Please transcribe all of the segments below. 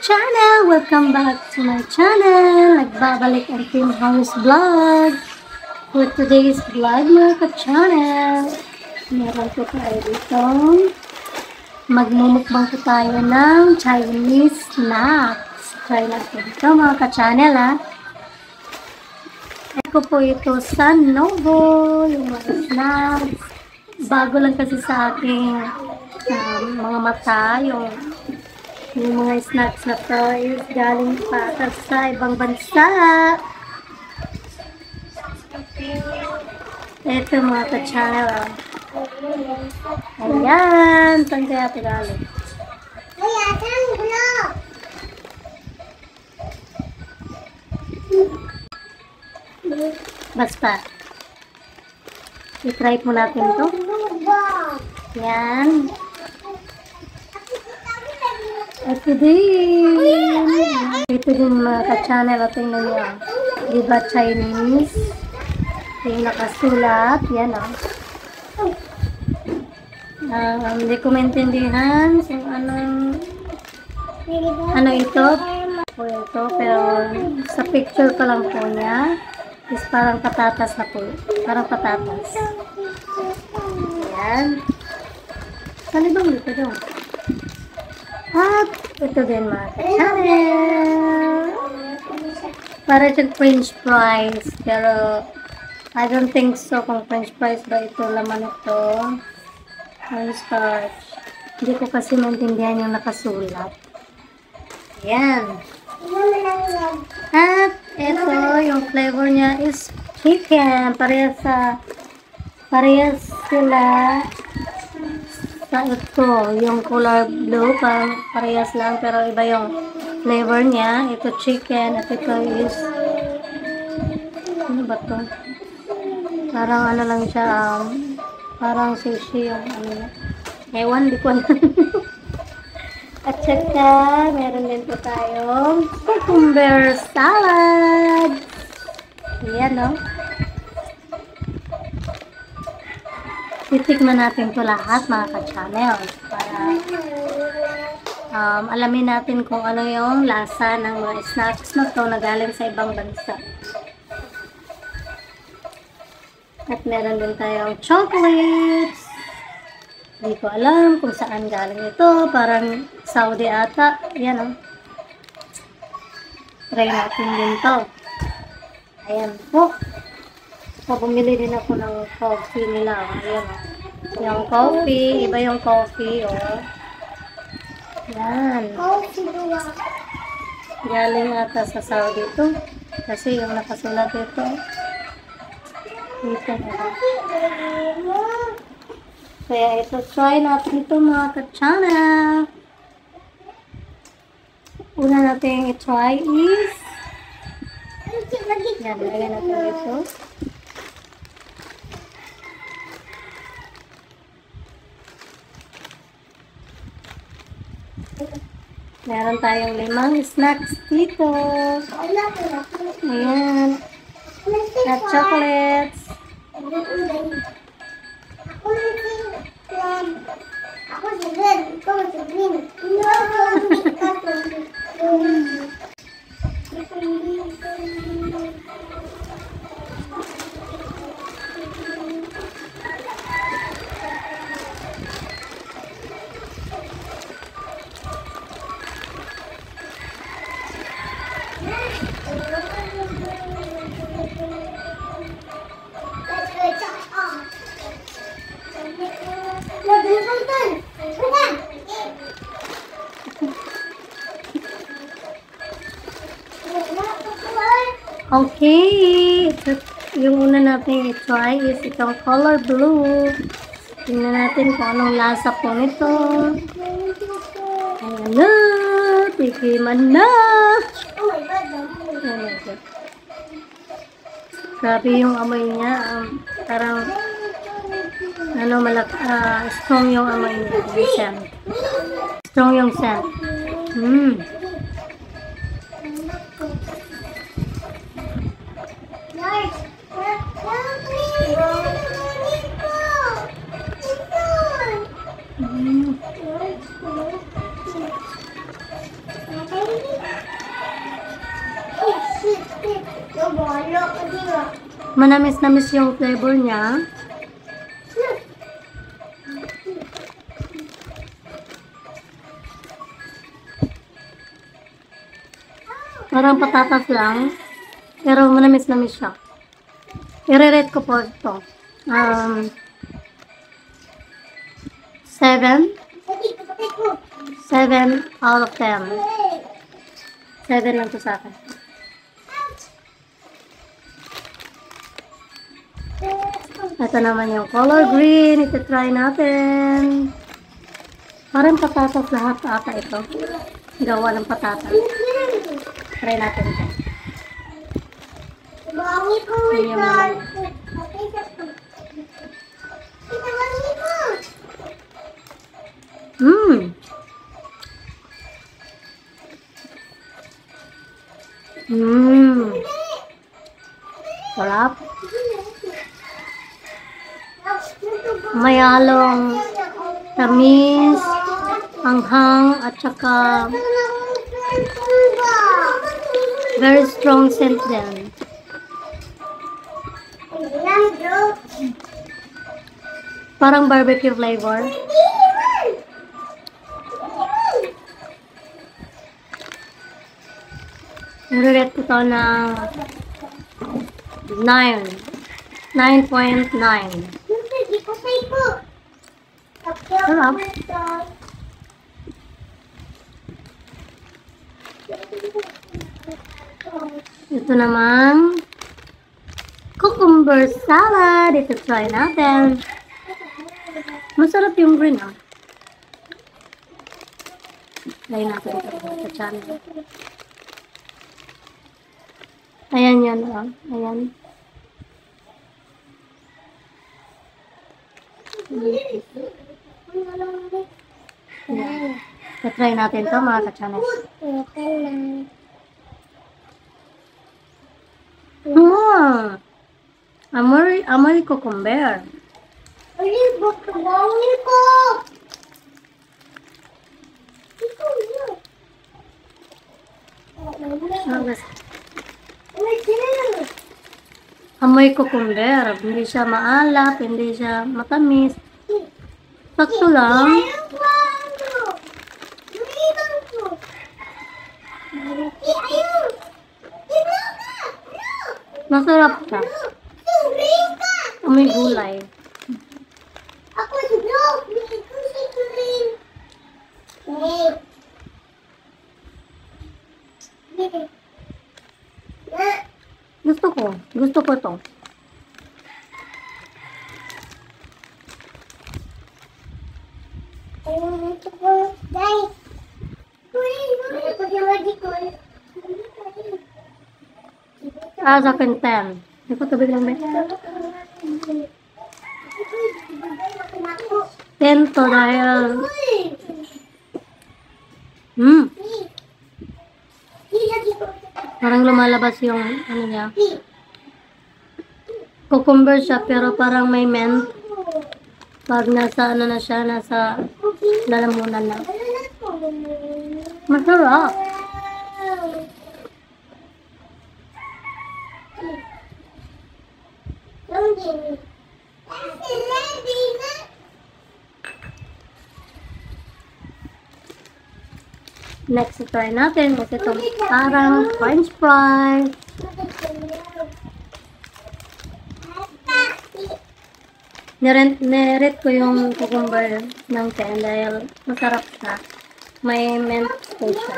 channel! Welcome back to my channel! Nagbabalik ang Team House Vlog. For today's vlog mga ka-channel, meron po tayo dito. Magmumukbang po tayo ng Chinese snacks. Try natin ito mga ka-channel ha. Eko po ito sa Novo, yung mga snacks. Bago lang kasi sa aking mga mata, yung mga snacks na to is galing pa sa ibang bansa. Ito mga ka-channel. Ayan. Saan kaya ito galing? Basta. I-try po natin to. Yan. Ito din. Ito din mga ka-channel. Tingnan nyo. Diba Chinese? Ito yung nakasulat. Yan o. Hindi ko maintindihan kung ano ito. Pero sa picture pa lang po niya is parang patatas na po. Parang patatas. Yan. Salibang dito doon. At ito din mga ka-channel. Para siyang french fries. Pero I don't think so kung french fries ba ito laman ito. Cornstarch. Hindi ko kasi maintindihan yung nakasulat. Ayan. At ito yung flavor niya is chicken. Parehas sila sa ito. Yung color blue, parehas lang. Pero iba yung flavor niya. Ito chicken. At ito is ano ba to? Parang ano lang siya. Parang sushi yung ano niya. Ewan, di ko alam. At saka, meron din po tayong cucumber salad. Ayan, no? Titikman natin ito lahat, mga ka-channel. Para alamin natin kung ano yung lasa ng mga snacks na ito na galing sa ibang bansa. At meron din tayong chocolates. Hindi ko alam kung saan galing ito. Parang Saudi ata. Ayan o. Try natin din to. Ayan po. So, bumili din ako ng coffee nila. Ayan o. Yung coffee. Iba yung coffee o. Ayan. Galing ata sa Saudi ito. Kasi yung nakasulat ito. Dito na. Kaya ito, try natin ito mga ka-channel. Una natin i-try is yan, lagyan natin ito. Meron tayong 5 snacks dito. Ayan. At chocolates. Okay, yung una natin i-try is itong color blue. Tingnan natin kung anong lasa po nito. Ayan na, tikiman na. Grabe yung amoy niya. Parang strong yung amoy niya. Yung scent. Strong yung scent. Manamis-namis yung flavor niya. Parang patatas lang. Pero manamis-namis siya. I-rate ko po ito. 7. 7 out of 10. 7 lang to sa akin. Ito naman yung color green. Ito try natin. Parang patatas lahat ata ito. Gawa ng patatas. Try natin ito. Sarap. May halong tamis, anghang, at saka very strong scent din. Parang barbecue flavor. Nire-rate ko to ng 9. 9.9. Sarap. Ito namang cucumber salad. Ito try natin. Masarap yung green, ah. Try natin ito sa channel. Ayan yan, ah. Ayan. Try natin to mga ka-channel. Amoy cucumber. Amoy cucumber. Hindi siya maalat, hindi siya matamis. Sakto lang. Masarap siya. Amoy gulay. Gusto ko to. Sa akin 10. Hindi ko tubig lang, be. 10 to dahil parang lumalabas yung ano niya. Cucumber siya pero parang may mint. Pag nasa ano na siya, nasa lalamunan na. Masarap. Next, try natin. Kasi ito parang french fries. Nirent ko yung cucumber ng 10 dahil masarap siya. May mint po siya.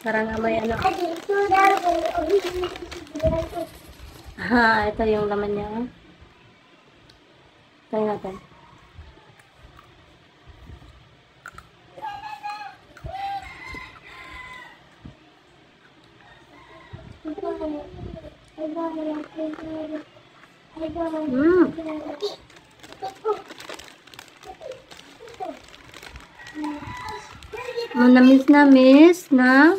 Parang amoy ano. Ito yung laman niya. Try natin. Manamis-namis na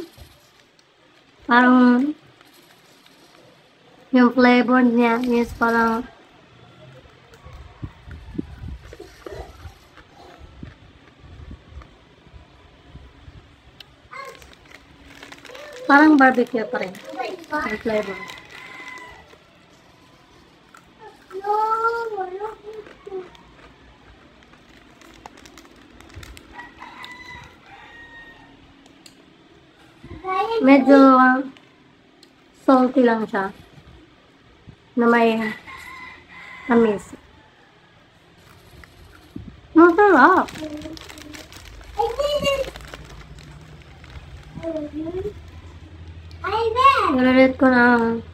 parang yung flavor niya is parang Parang barbecue pa rin. Ang flavor. Medyo salty lang siya. Na may tamis. Masarap. Nire-rate ko ng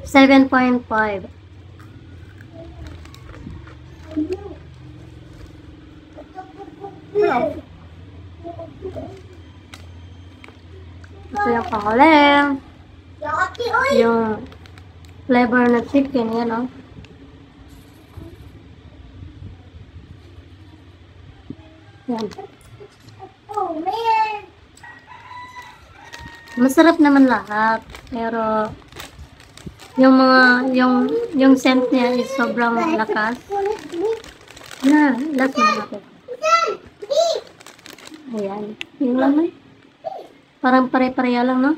7.5. Ito yung panghuli. Yung flavor na chicken, yan o. Yan. Masarap naman lahat, pero yung mga yung scent niya is sobrang lakas. Na, last na natin. Ayan, yung laman. Parang pare-pareha lang, no?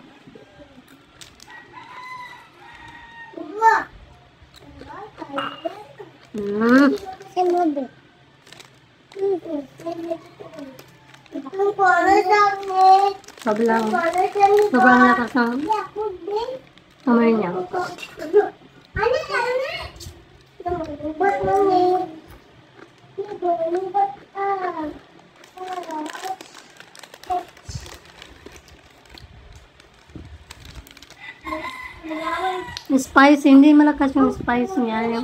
Sobrang lakas ng amoy niya. Spicy, hindi malakas yung spice niya.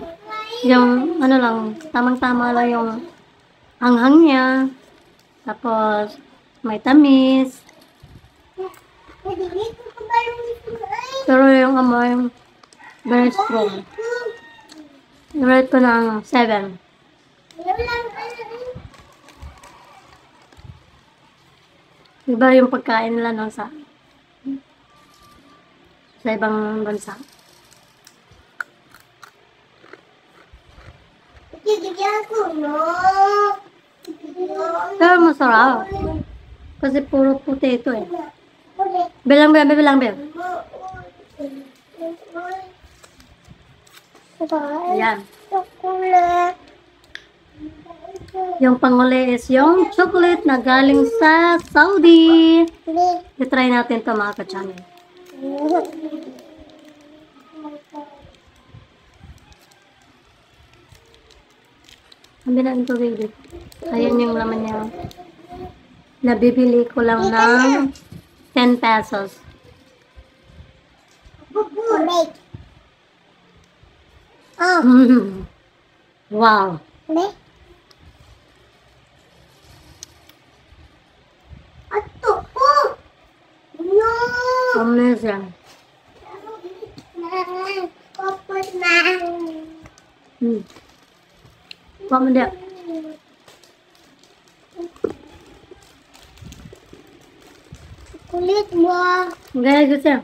Yung ano lang, tamang-tama lang yung anghang niya. Tapos, may tamis. Pero yung amoy, very strong. I-rate ko ng 7. Iba yung pagkain nila no, sa ibang bansa. Pero masarap. Kasi puro potato eh. Bilang. Ayan. Yung panghuli is yung chocolate na galing sa Saudi. I-try natin ito mga ka-channel. Ang binaan ko baby. Ayan yung laman niya. Nabibili ko lang ng 10 pesos. Wow. Amazing. What mo dia? Kulit mo. Gaya gusto.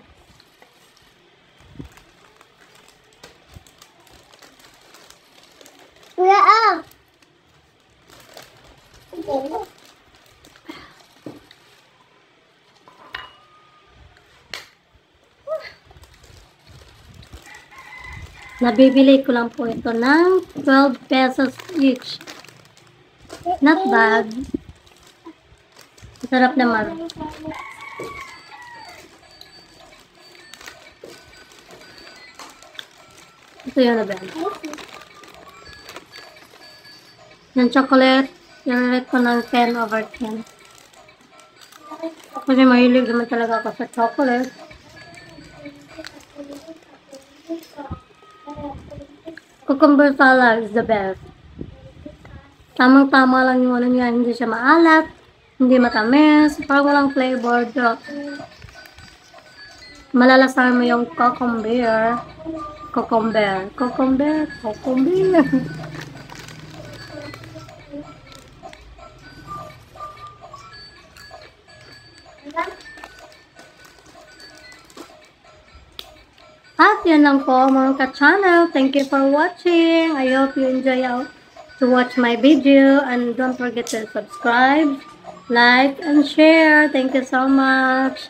Kuya ah. Nabibili ko lang po ito ng 12 pesos each. Not bad. Sarap naman. Ito yun na ba? Yung chocolate, i-rate ko ng 10/10. Kasi mahilig naman talaga ako sa chocolate. Cucumber salad is the best. Tamang-tama lang yung ano niya, hindi siya maalat, hindi matamis, parang walang flavor. Malalasahan mo yung cucumber. At yun lang po mga ka-channel. Thank you for watching. I hope you enjoy to watch my video. And don't forget to subscribe, like, and share. Thank you so much.